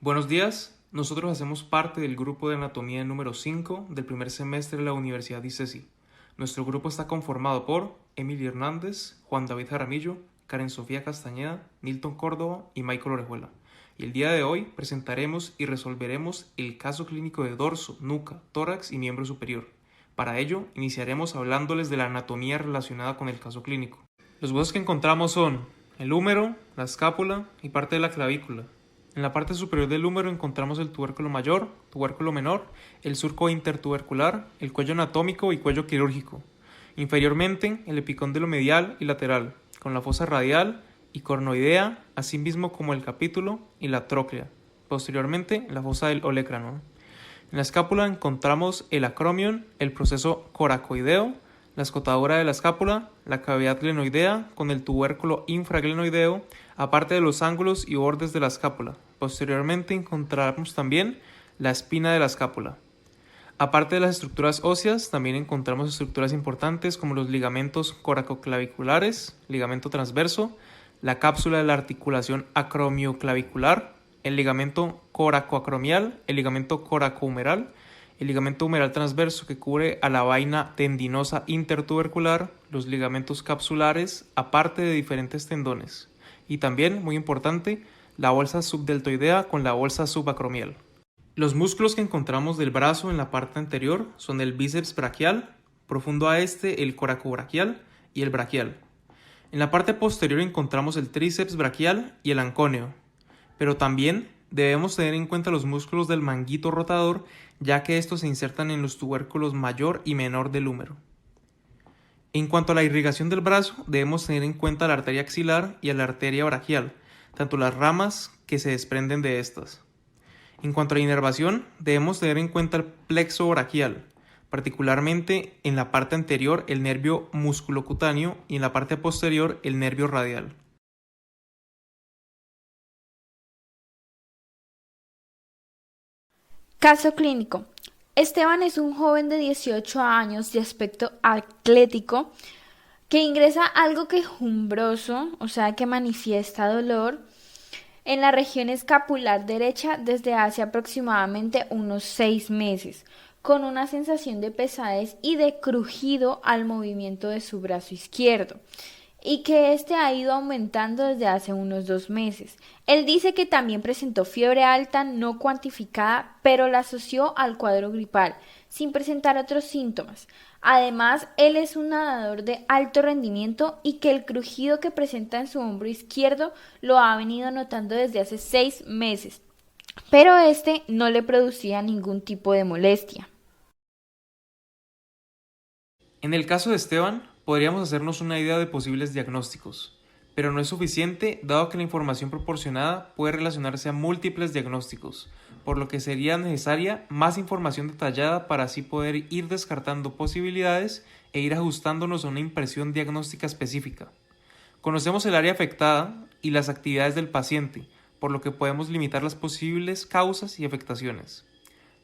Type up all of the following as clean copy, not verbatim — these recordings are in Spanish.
Buenos días, nosotros hacemos parte del grupo de anatomía número 5 del primer semestre de la Universidad de ICESI. Nuestro grupo está conformado por Emily Hernández, Juan David Jaramillo, Karen Sofía Castañeda, Nilton Córdoba y Michael Orejuela. Y el día de hoy presentaremos y resolveremos el caso clínico de dorso, nuca, tórax y miembro superior. Para ello, iniciaremos hablándoles de la anatomía relacionada con el caso clínico. Los huesos que encontramos son el húmero, la escápula y parte de la clavícula. En la parte superior del húmero encontramos el tubérculo mayor, tubérculo menor, el surco intertubercular, el cuello anatómico y cuello quirúrgico. Inferiormente, el epicóndilo medial y lateral, con la fosa radial y cornoidea, así mismo como el capítulo y la tróclea. Posteriormente, la fosa del olecrano. En la escápula encontramos el acromion, el proceso coracoideo, la escotadura de la escápula, la cavidad glenoidea con el tubérculo infraglenoideo, aparte de los ángulos y bordes de la escápula. Posteriormente encontramos también la espina de la escápula. Aparte de las estructuras óseas, también encontramos estructuras importantes como los ligamentos coracoclaviculares, ligamento transverso, la cápsula de la articulación acromioclavicular, el ligamento coracoacromial, el ligamento coracohumeral, el ligamento humeral transverso que cubre a la vaina tendinosa intertubercular, los ligamentos capsulares, aparte de diferentes tendones. Y también, muy importante, la bolsa subdeltoidea con la bolsa subacromial. Los músculos que encontramos del brazo en la parte anterior son el bíceps braquial, profundo a este el coracobraquial y el braquial. En la parte posterior encontramos el tríceps braquial y el ancóneo, pero también debemos tener en cuenta los músculos del manguito rotador, ya que estos se insertan en los tubérculos mayor y menor del húmero. En cuanto a la irrigación del brazo, debemos tener en cuenta la arteria axilar y la arteria braquial, tanto las ramas que se desprenden de estas. En cuanto a la inervación, debemos tener en cuenta el plexo braquial, particularmente en la parte anterior el nervio musculocutáneo y en la parte posterior el nervio radial. Caso clínico. Esteban es un joven de 18 años de aspecto atlético que ingresa algo quejumbroso, o sea que manifiesta dolor en la región escapular derecha desde hace aproximadamente unos 6 meses, con una sensación de pesadez y de crujido al movimiento de su brazo izquierdo, y que este ha ido aumentando desde hace unos 2 meses. Él dice que también presentó fiebre alta no cuantificada, pero la asoció al cuadro gripal, sin presentar otros síntomas. Además, él es un nadador de alto rendimiento y que el crujido que presenta en su hombro izquierdo lo ha venido notando desde hace 6 meses, pero este no le producía ningún tipo de molestia. En el caso de Esteban, podríamos hacernos una idea de posibles diagnósticos, pero no es suficiente dado que la información proporcionada puede relacionarse a múltiples diagnósticos, por lo que sería necesaria más información detallada para así poder ir descartando posibilidades e ir ajustándonos a una impresión diagnóstica específica. Conocemos el área afectada y las actividades del paciente, por lo que podemos limitar las posibles causas y afectaciones.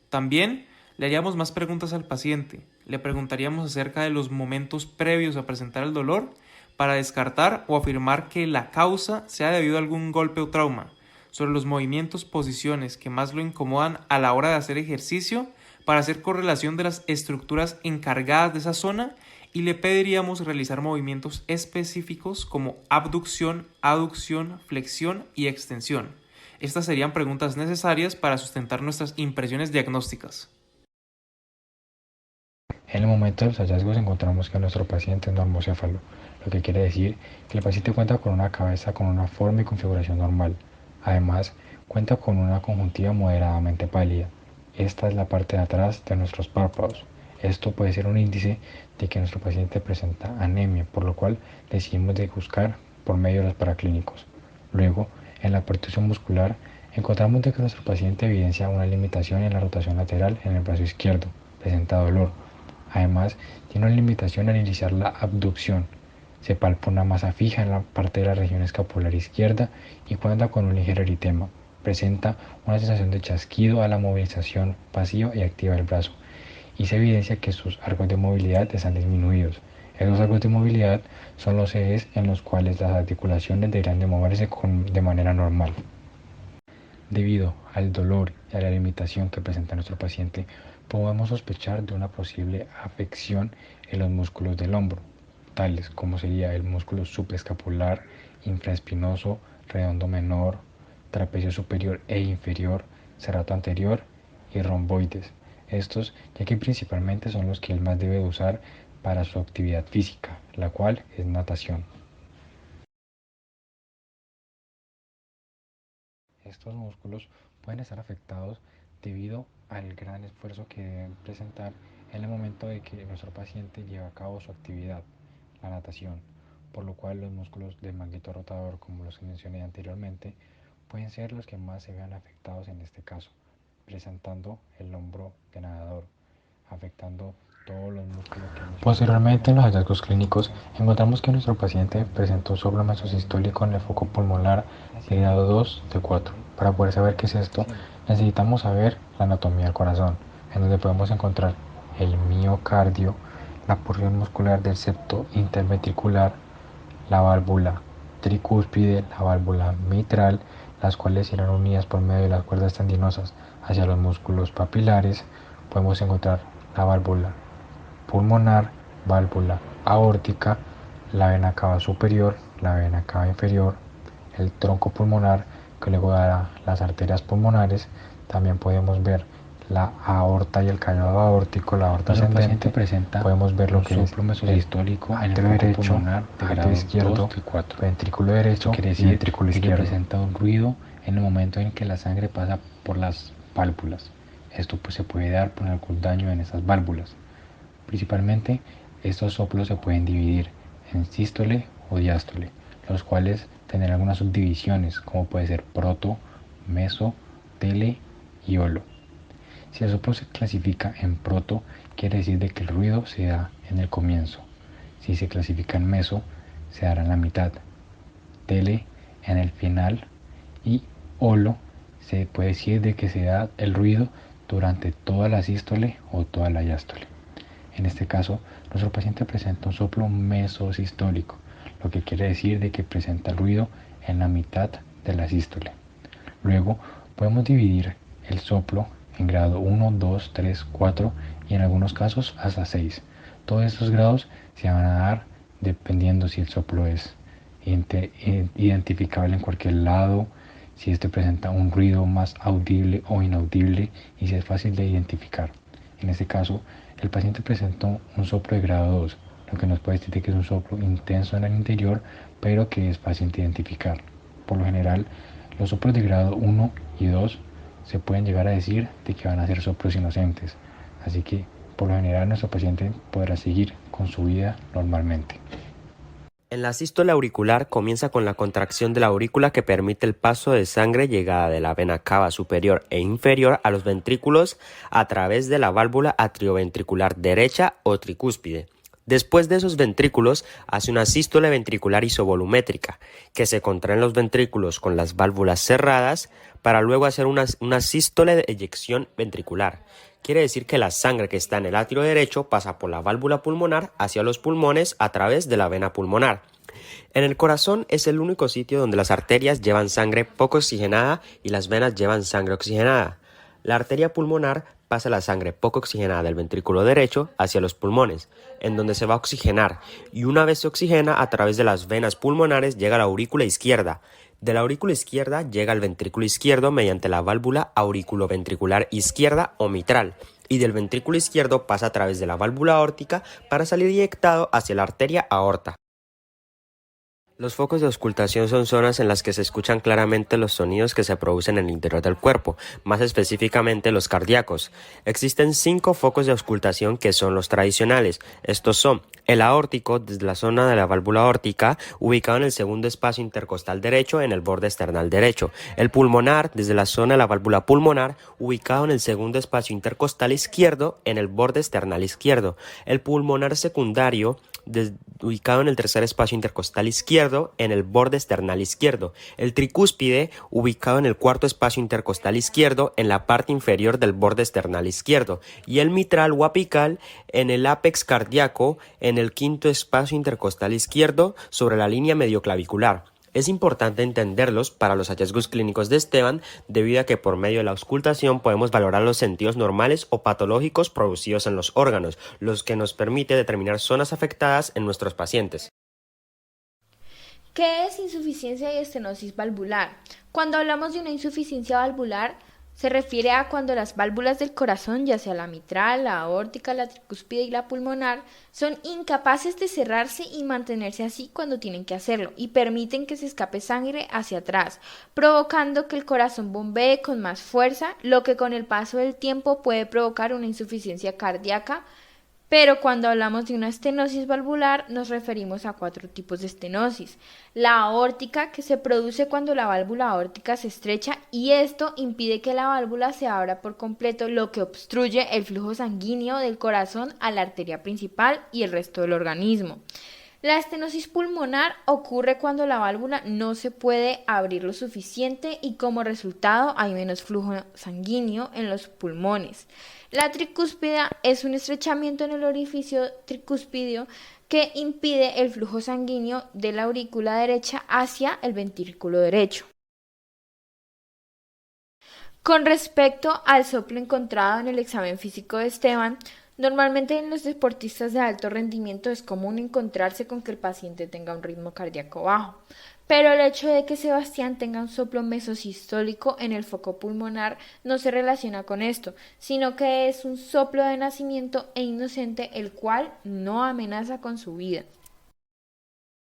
También le haríamos más preguntas al paciente, le preguntaríamos acerca de los momentos previos a presentar el dolor para descartar o afirmar que la causa sea debido a algún golpe o trauma, sobre los movimientos, posiciones que más lo incomodan a la hora de hacer ejercicio para hacer correlación de las estructuras encargadas de esa zona y le pediríamos realizar movimientos específicos como abducción, aducción, flexión y extensión. Estas serían preguntas necesarias para sustentar nuestras impresiones diagnósticas. En el momento de los hallazgos encontramos que nuestro paciente es normocéfalo, lo que quiere decir que el paciente cuenta con una cabeza con una forma y configuración normal. Además, cuenta con una conjuntiva moderadamente pálida. Esta es la parte de atrás de nuestros párpados. Esto puede ser un índice de que nuestro paciente presenta anemia, por lo cual decidimos de buscar por medio de los paraclínicos. Luego, en la pertusión muscular, encontramos de que nuestro paciente evidencia una limitación en la rotación lateral en el brazo izquierdo, presenta dolor. Además, tiene una limitación al iniciar la abducción. Se palpa una masa fija en la parte de la región escapular izquierda y cuenta con un ligero eritema. Presenta una sensación de chasquido a la movilización pasiva y activa del brazo. Y se evidencia que sus arcos de movilidad están disminuidos. Esos arcos de movilidad son los ejes en los cuales las articulaciones deberán de moverse de manera normal. Debido al dolor y a la limitación que presenta nuestro paciente, podemos sospechar de una posible afección en los músculos del hombro, tales como sería el músculo supraescapular, infraespinoso, redondo menor, trapecio superior e inferior, serrato anterior y romboides. Estos, ya que principalmente son los que él más debe usar para su actividad física, la cual es natación. Estos músculos pueden estar afectados debido al gran esfuerzo que deben presentar en el momento de que nuestro paciente lleva a cabo su actividad, la natación, por lo cual los músculos del manguito rotador, como los que mencioné anteriormente, pueden ser los que más se vean afectados en este caso, presentando el hombro de nadador, afectando todos los músculos que hemos. Posteriormente, en los hallazgos clínicos, encontramos que nuestro paciente presentó un soplo mesosistólico en el foco pulmonar de grado 2 de 4. Para poder saber qué es esto, necesitamos saber la anatomía del corazón, en donde podemos encontrar el miocardio, la porción muscular del septo interventricular, la válvula tricúspide, la válvula mitral, las cuales irán unidas por medio de las cuerdas tendinosas hacia los músculos papilares. Podemos encontrar la válvula pulmonar, válvula aórtica, la vena cava superior, la vena cava inferior, el tronco pulmonar que luego dará las arterias pulmonares. También podemos ver la aorta y el callado aórtico, la aorta ascendente. Podemos ver lo que es el mesosistólico, arterio derecho, arterio izquierdo, ventrículo derecho y ventrículo izquierdo. Presenta un ruido en el momento en que la sangre pasa por las válvulas. Esto pues se puede dar por algún daño en esas válvulas. Principalmente, estos soplos se pueden dividir en sístole o diástole, los cuales tendrán algunas subdivisiones, como puede ser proto, meso, tele y holo. Si el soplo se clasifica en proto, quiere decir de que el ruido se da en el comienzo. Si se clasifica en meso, se dará en la mitad, tele en el final y holo se puede decir de que se da el ruido durante toda la sístole o toda la diástole. En este caso, nuestro paciente presenta un soplo mesosistólico, lo que quiere decir de que presenta el ruido en la mitad de la sístole. Luego, podemos dividir el soplo en grado 1, 2, 3, 4 y en algunos casos hasta 6. Todos estos grados se van a dar dependiendo si el soplo es identificable en cualquier lado, si este presenta un ruido más audible o inaudible y si es fácil de identificar. En este caso, el paciente presentó un soplo de grado 2, lo que nos puede decir que es un soplo intenso en el interior, pero que es fácil de identificar. Por lo general, los soplos de grado 1 y 2 se pueden llegar a decir de que van a ser soplos inocentes, así que por lo general nuestro paciente podrá seguir con su vida normalmente. En la sístole auricular comienza con la contracción de la aurícula que permite el paso de sangre llegada de la vena cava superior e inferior a los ventrículos a través de la válvula atrioventricular derecha o tricúspide. Después de esos ventrículos hace una sístole ventricular isovolumétrica, que se contraen los ventrículos con las válvulas cerradas para luego hacer una sístole de eyección ventricular. Quiere decir que la sangre que está en el atrio derecho pasa por la válvula pulmonar hacia los pulmones a través de la vena pulmonar. En el corazón es el único sitio donde las arterias llevan sangre poco oxigenada y las venas llevan sangre oxigenada. La arteria pulmonar pasa la sangre poco oxigenada del ventrículo derecho hacia los pulmones, en donde se va a oxigenar, y una vez se oxigena a través de las venas pulmonares llega a la aurícula izquierda. De la aurícula izquierda llega al ventrículo izquierdo mediante la válvula auriculoventricular izquierda o mitral, y del ventrículo izquierdo pasa a través de la válvula aórtica para salir inyectado hacia la arteria aorta. Los focos de auscultación son zonas en las que se escuchan claramente los sonidos que se producen en el interior del cuerpo, más específicamente los cardíacos. Existen 5 focos de auscultación que son los tradicionales. Estos son el aórtico, desde la zona de la válvula aórtica, ubicado en el segundo espacio intercostal derecho en el borde esternal derecho. El pulmonar, desde la zona de la válvula pulmonar, ubicado en el segundo espacio intercostal izquierdo en el borde esternal izquierdo. El pulmonar secundario, ubicado en el tercer espacio intercostal izquierdo en el borde esternal izquierdo. El tricúspide, ubicado en el cuarto espacio intercostal izquierdo en la parte inferior del borde esternal izquierdo. Y el mitral o apical en el ápex cardíaco en el quinto espacio intercostal izquierdo sobre la línea medioclavicular. Es importante entenderlos para los hallazgos clínicos de Esteban, debido a que por medio de la auscultación podemos valorar los sentidos normales o patológicos producidos en los órganos, los que nos permite determinar zonas afectadas en nuestros pacientes. ¿Qué es insuficiencia y estenosis valvular? Cuando hablamos de una insuficiencia valvular, se refiere a cuando las válvulas del corazón, ya sea la mitral, la aórtica, la tricúspide y la pulmonar, son incapaces de cerrarse y mantenerse así cuando tienen que hacerlo y permiten que se escape sangre hacia atrás, provocando que el corazón bombee con más fuerza, lo que con el paso del tiempo puede provocar una insuficiencia cardíaca. Pero cuando hablamos de una estenosis valvular nos referimos a 4 tipos de estenosis. La aórtica, que se produce cuando la válvula aórtica se estrecha y esto impide que la válvula se abra por completo, lo que obstruye el flujo sanguíneo del corazón a la arteria principal y el resto del organismo. La estenosis pulmonar ocurre cuando la válvula no se puede abrir lo suficiente y como resultado hay menos flujo sanguíneo en los pulmones. La tricúspida es un estrechamiento en el orificio tricúspidio que impide el flujo sanguíneo de la aurícula derecha hacia el ventrículo derecho. Con respecto al soplo encontrado en el examen físico de Esteban, normalmente en los deportistas de alto rendimiento es común encontrarse con que el paciente tenga un ritmo cardíaco bajo, pero el hecho de que Sebastián tenga un soplo mesosistólico en el foco pulmonar no se relaciona con esto, sino que es un soplo de nacimiento e inocente el cual no amenaza con su vida.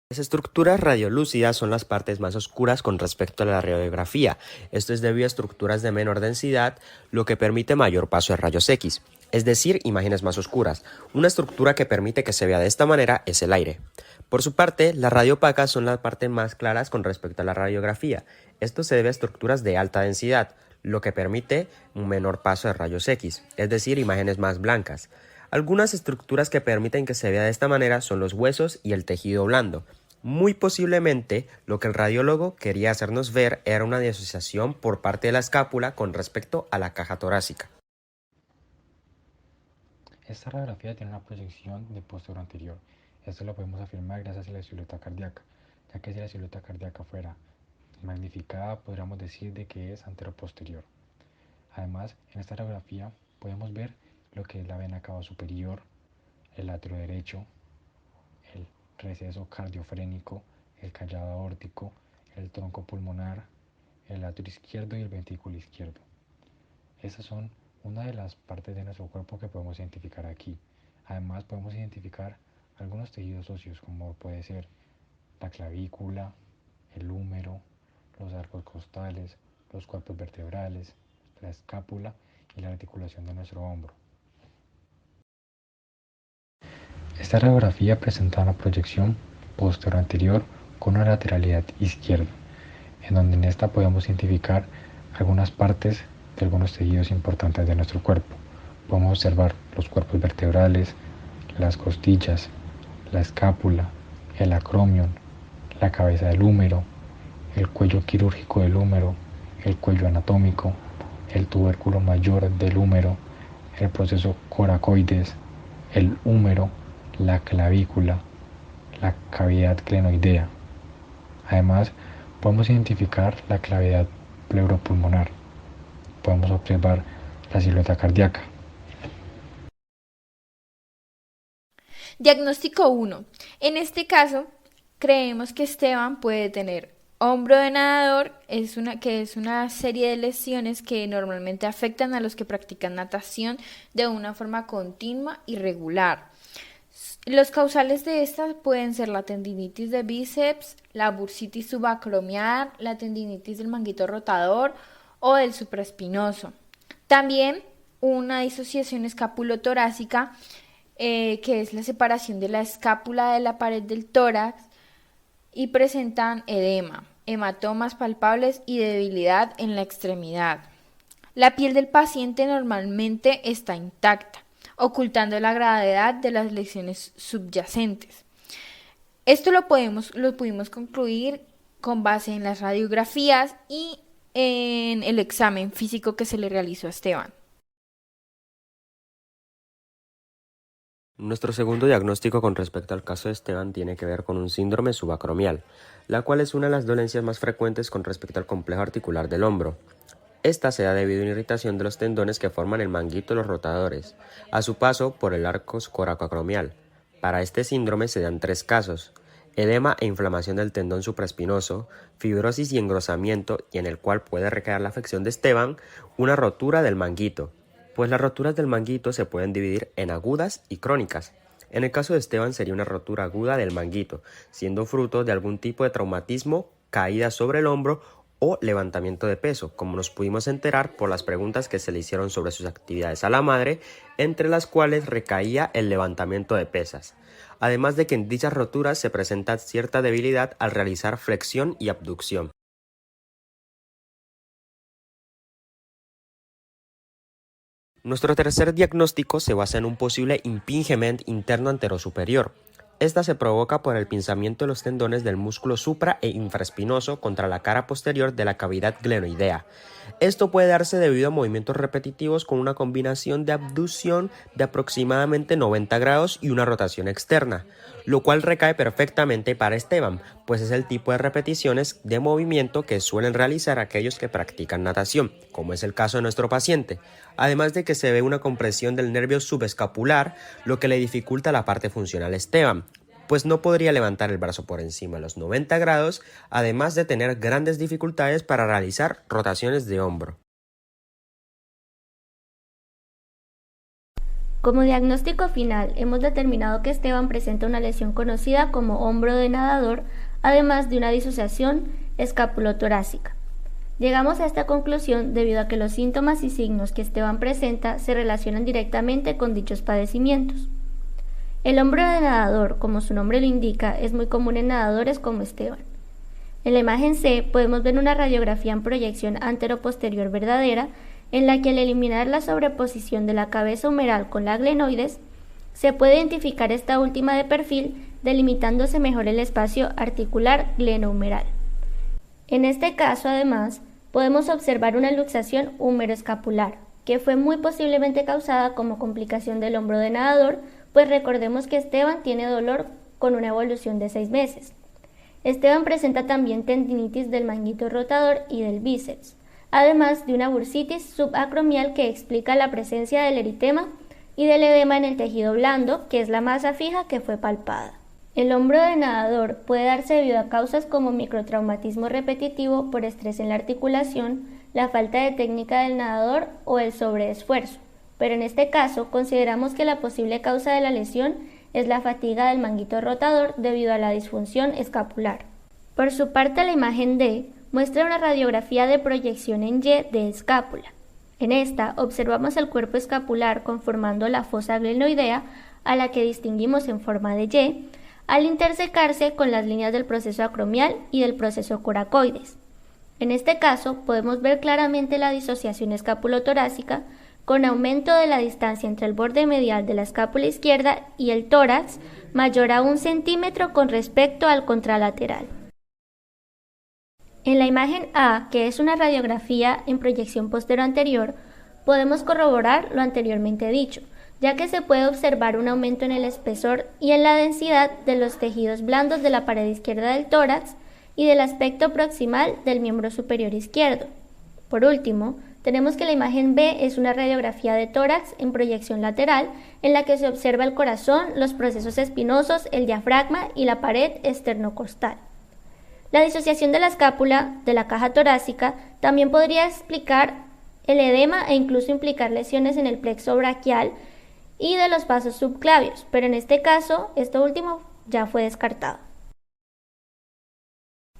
Las estructuras radiolúcidas son las partes más oscuras con respecto a la radiografía. Esto es debido a estructuras de menor densidad, lo que permite mayor paso de rayos X, es decir, imágenes más oscuras. Una estructura que permite que se vea de esta manera es el aire. Por su parte, las radiopacas son las partes más claras con respecto a la radiografía. Esto se debe a estructuras de alta densidad, lo que permite un menor paso de rayos X, es decir, imágenes más blancas. Algunas estructuras que permiten que se vea de esta manera son los huesos y el tejido blando. Muy posiblemente lo que el radiólogo quería hacernos ver era una disociación por parte de la escápula con respecto a la caja torácica. Esta radiografía tiene una proyección de posterior anterior. Esto lo podemos afirmar gracias a la silueta cardíaca, ya que si la silueta cardíaca fuera magnificada, podríamos decir de que es anteroposterior. Además, en esta radiografía podemos ver lo que es la vena cava superior, el atrio derecho, el receso cardiofrénico, el callado aórtico, el tronco pulmonar, el atrio izquierdo y el ventrículo izquierdo. Estas son una de las partes de nuestro cuerpo que podemos identificar aquí. Además podemos identificar algunos tejidos óseos como puede ser la clavícula, el húmero, los arcos costales, los cuerpos vertebrales, la escápula y la articulación de nuestro hombro. Esta radiografía presenta una proyección posterior anterior con una lateralidad izquierda, en donde en esta podemos identificar algunas partes de algunos tejidos importantes de nuestro cuerpo. Podemos observar los cuerpos vertebrales, las costillas, la escápula, el acromion, la cabeza del húmero, el cuello quirúrgico del húmero, el cuello anatómico, el tubérculo mayor del húmero, el proceso coracoides, el húmero, la clavícula, la cavidad glenoidea. Además, podemos identificar la cavidad pleuropulmonar. Podemos observar la silueta cardíaca. Diagnóstico 1. En este caso, creemos que Esteban puede tener hombro de nadador, que es una serie de lesiones que normalmente afectan a los que practican natación de una forma continua y regular. Los causales de estas pueden ser la tendinitis de bíceps, la bursitis subacromial, la tendinitis del manguito rotador o del supraespinoso. También una disociación escapulotorácica, que es la separación de la escápula de la pared del tórax y presentan edema, hematomas palpables y debilidad en la extremidad. La piel del paciente normalmente está intacta, ocultando la gravedad de las lesiones subyacentes. Esto lo pudimos concluir con base en las radiografías y en el examen físico que se le realizó a Esteban. Nuestro segundo diagnóstico con respecto al caso de Esteban tiene que ver con un síndrome subacromial, la cual es una de las dolencias más frecuentes con respecto al complejo articular del hombro. Esta se da debido a una irritación de los tendones que forman el manguito de los rotadores, a su paso por el arco coracoacromial. Para este síndrome se dan 3 casos: edema e inflamación del tendón supraespinoso, fibrosis y engrosamiento, y en el cual puede recaer la afección de Esteban, una rotura del manguito, pues las roturas del manguito se pueden dividir en agudas y crónicas. En el caso de Esteban sería una rotura aguda del manguito, siendo fruto de algún tipo de traumatismo, caída sobre el hombro o levantamiento de peso, como nos pudimos enterar por las preguntas que se le hicieron sobre sus actividades a la madre, entre las cuales recaía el levantamiento de pesas. Además de que en dichas roturas se presenta cierta debilidad al realizar flexión y abducción. Nuestro tercer diagnóstico se basa en un posible impingement interno anterosuperior. Esta se provoca por el pinzamiento de los tendones del músculo supra e infraespinoso contra la cara posterior de la cavidad glenoidea. Esto puede darse debido a movimientos repetitivos con una combinación de abducción de aproximadamente 90 grados y una rotación externa, lo cual recae perfectamente para Esteban, pues es el tipo de repeticiones de movimiento que suelen realizar aquellos que practican natación, como es el caso de nuestro paciente, además de que se ve una compresión del nervio subescapular, lo que le dificulta la parte funcional a Esteban, pues no podría levantar el brazo por encima de los 90 grados, además de tener grandes dificultades para realizar rotaciones de hombro. Como diagnóstico final, hemos determinado que Esteban presenta una lesión conocida como hombro de nadador, además de una disociación escapulotorácica. Llegamos a esta conclusión debido a que los síntomas y signos que Esteban presenta se relacionan directamente con dichos padecimientos. El hombro de nadador, como su nombre lo indica, es muy común en nadadores como Esteban. En la imagen C podemos ver una radiografía en proyección antero-posterior verdadera, en la que al eliminar la sobreposición de la cabeza humeral con la glenoides, se puede identificar esta última de perfil, delimitándose mejor el espacio articular glenohumeral. En este caso, además, podemos observar una luxación húmero-escapular, que fue muy posiblemente causada como complicación del hombro de nadador, pues recordemos que Esteban tiene dolor con una evolución de 6 meses. Esteban presenta también tendinitis del manguito rotador y del bíceps, además de una bursitis subacromial que explica la presencia del eritema y del edema en el tejido blando, que es la masa fija que fue palpada. El hombro de nadador puede darse debido a causas como microtraumatismo repetitivo por estrés en la articulación, la falta de técnica del nadador o el sobreesfuerzo, pero en este caso consideramos que la posible causa de la lesión es la fatiga del manguito rotador debido a la disfunción escapular. Por su parte, la imagen D muestra una radiografía de proyección en Y de escápula. En esta observamos el cuerpo escapular conformando la fosa glenoidea, a la que distinguimos en forma de Y, al intersecarse con las líneas del proceso acromial y del proceso coracoides. En este caso podemos ver claramente la disociación escapulotorácica, con aumento de la distancia entre el borde medial de la escápula izquierda y el tórax mayor a 1 centímetro con respecto al contralateral. En la imagen A, que es una radiografía en proyección postero-anterior, podemos corroborar lo anteriormente dicho, ya que se puede observar un aumento en el espesor y en la densidad de los tejidos blandos de la pared izquierda del tórax y del aspecto proximal del miembro superior izquierdo. Por último, tenemos que la imagen B es una radiografía de tórax en proyección lateral, en la que se observa el corazón, los procesos espinosos, el diafragma y la pared esternocostal. La disociación de la escápula de la caja torácica también podría explicar el edema e incluso implicar lesiones en el plexo braquial y de los vasos subclavios, pero en este caso, esto último ya fue descartado.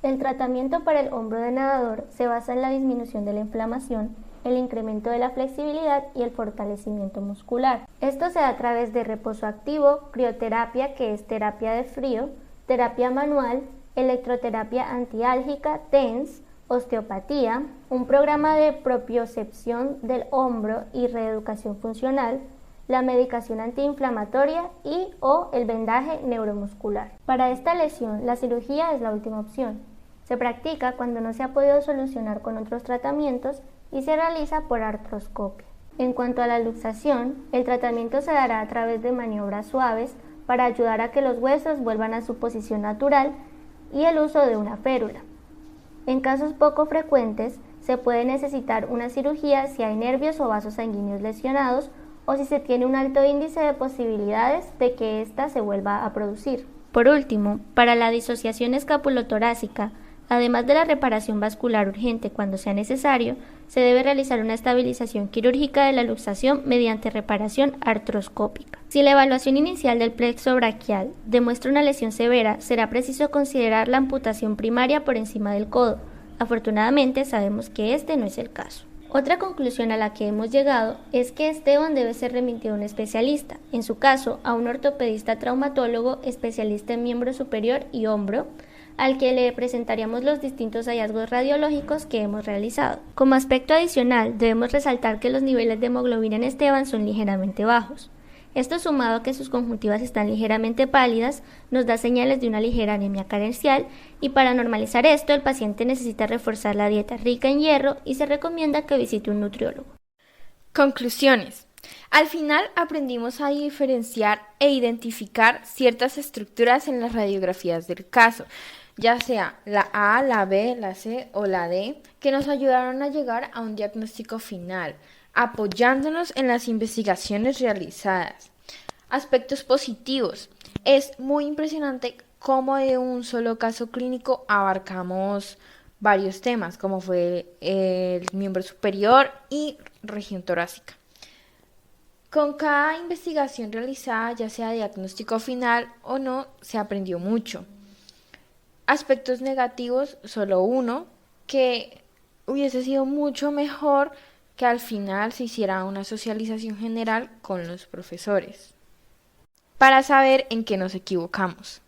El tratamiento para el hombro de nadador se basa en la disminución de la inflamación, el incremento de la flexibilidad y el fortalecimiento muscular. Esto se da a través de reposo activo, crioterapia, que es terapia de frío, terapia manual, electroterapia antiálgica, TENS, osteopatía, un programa de propiocepción del hombro y reeducación funcional, la medicación antiinflamatoria y o el vendaje neuromuscular. Para esta lesión, la cirugía es la última opción. Se practica cuando no se ha podido solucionar con otros tratamientos y se realiza por artroscopia. En cuanto a la luxación, el tratamiento se dará a través de maniobras suaves para ayudar a que los huesos vuelvan a su posición natural y el uso de una férula. En casos poco frecuentes, se puede necesitar una cirugía si hay nervios o vasos sanguíneos lesionados o si se tiene un alto índice de posibilidades de que ésta se vuelva a producir. Por último, para la disociación escapulotorácica, además de la reparación vascular urgente cuando sea necesario, se debe realizar una estabilización quirúrgica de la luxación mediante reparación artroscópica. Si la evaluación inicial del plexo braquial demuestra una lesión severa, será preciso considerar la amputación primaria por encima del codo. Afortunadamente, sabemos que este no es el caso. Otra conclusión a la que hemos llegado es que Esteban debe ser remitido a un especialista, en su caso a un ortopedista traumatólogo especialista en miembro superior y hombro, al que le presentaríamos los distintos hallazgos radiológicos que hemos realizado. Como aspecto adicional, debemos resaltar que los niveles de hemoglobina en Esteban son ligeramente bajos. Esto, sumado a que sus conjuntivas están ligeramente pálidas, nos da señales de una ligera anemia carencial, y para normalizar esto el paciente necesita reforzar la dieta rica en hierro y se recomienda que visite un nutriólogo. Conclusiones. Al final aprendimos a diferenciar e identificar ciertas estructuras en las radiografías del caso, ya sea la A, la B, la C o la D, que nos ayudaron a llegar a un diagnóstico final, apoyándonos en las investigaciones realizadas. Aspectos positivos. Es muy impresionante cómo de un solo caso clínico abarcamos varios temas, como fue el miembro superior y región torácica. Con cada investigación realizada, ya sea diagnóstico final o no, se aprendió mucho. Aspectos negativos, solo uno, que hubiese sido mucho mejor que al final se hiciera una socialización general con los profesores, para saber en qué nos equivocamos.